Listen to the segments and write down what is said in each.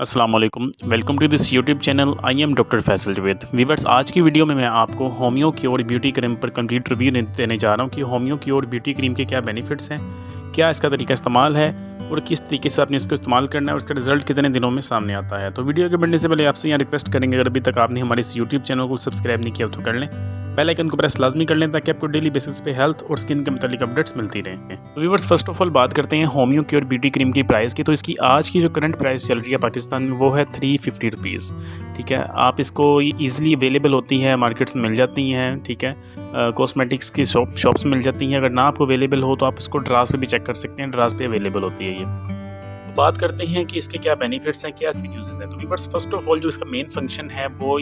अस्सलाम वालेकुम, welcome to this YouTube channel. I am doctor Faisal Javed. Viewers, आज की वीडियो में मैं आपको होम्यो क्योर ब्यूटी क्रीम पर कंप्लीट रिव्यू देने जा रहा हूँ कि होम्यो क्योर ब्यूटी क्रीम के क्या बेनिफिट्स हैं, क्या इसका तरीका इस्तेमाल है और किस तरीके से आपने इसको इस्तेमाल करना है और इसका रिजल्ट कितने दिनों में सामने आता है। तो वीडियो के बढ़ने से पहले आपसे यहाँ रिक्वेस्ट करेंगे, अगर अभी तक आपने हमारे इस यूट्यूब चैनल को सब्सक्राइब नहीं किया तो कर लें, बेल आइकन को प्रेस लाजमी कर लें ताकि आपको डेली बेसिस पे हेल्थ और स्किन के मतलब अपडेट्स मिलती रहें। तो व्यूअर्स, फर्स्ट ऑफ ऑल बात करते हैं होम्यो क्योर ब्यूटी क्रीम की प्राइस की। तो इसकी आज की जो करंट प्राइस चल रही है पाकिस्तान में वो है 350 रुपीज़। ठीक है, आप इसको ईज़िली अवेलेबल होती है, मार्केट्स में मिल जाती हैं। ठीक है, कॉस्मेटिक्स की शॉप्स में मिल जाती हैं। अगर ना आपको अवेलेबल हो तो आप इसको ड्रास पे भी चेक कर सकते हैं, ड्रास पे अवेलेबल होती है ये। बात करते हैं कि इसके क्या बेनिफिट्स हैं, क्या इसके यूजेस हैं। तो व्यूअर्स, फर्स्ट ऑफ ऑल जो इसका मेन फंक्शन है वो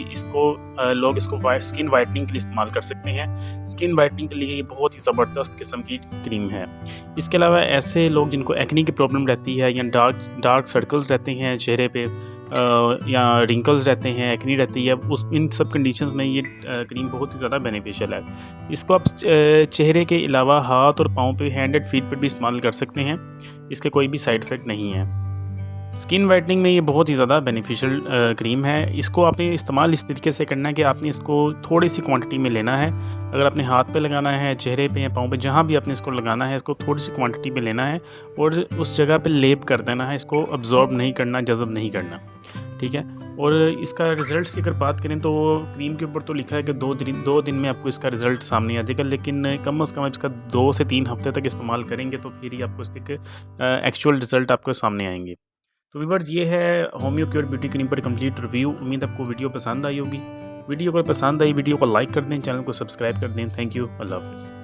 लोग इसको स्किन वाइटनिंग के लिए इस्तेमाल कर सकते हैं। स्किन वाइटनिंग के लिए ये बहुत ही ज़बरदस्त किस्म की क्रीम है। इसके अलावा ऐसे लोग जिनको एक्नी की प्रॉब्लम रहती है या डार्क सर्कल्स रहते हैं चेहरे पे, या रिंकल्स रहते हैं, एक्नी रहती है, इन सब कंडीशंस में ये क्रीम बहुत ही ज़्यादा बेनिफिशियल है। इसको आप चेहरे के अलावा हाथ और पाँव पे, हैंड एंड फीट पर भी इस्तेमाल कर सकते हैं। इसके कोई भी साइड इफ़ेक्ट नहीं है। स्किन वाइटनिंग में ये बहुत ही ज़्यादा बेनिफिशियल क्रीम है। इसको आपने इस्तेमाल इस तरीके से करना है कि आपने इसको थोड़ी सी क्वांटिटी में लेना है। अगर आपने हाथ पे लगाना है, चेहरे पे या पाँव पे, जहाँ भी आपने इसको लगाना है, इसको थोड़ी सी क्वांटिटी में लेना है और उस जगह पे लेप कर देना है। इसको अब्जॉर्ब नहीं करना, जज़ब नहीं करना। ठीक है, और इसका रिज़ल्ट्स की अगर बात करें तो क्रीम के ऊपर तो लिखा है कि 2 दिन में आपको इसका रिज़ल्ट सामने आ जाएगा, लेकिन कम से कम आप इसका 2 से 3 हफ्ते तक इस्तेमाल करेंगे तो फिर ही आपको इसके एक्चुअल रिज़ल्ट आपको सामने आएंगे। तो व्यूअर्स, ये है होम्यो क्योर ब्यूटी क्रीम पर कंप्लीट रिव्यू। उम्मीद आपको वीडियो पसंद आई होगी। वीडियो अगर पसंद आई, वीडियो को लाइक कर दें, चैनल को सब्सक्राइब कर दें। थैंक यू, अल्लाह हाफ़िज़।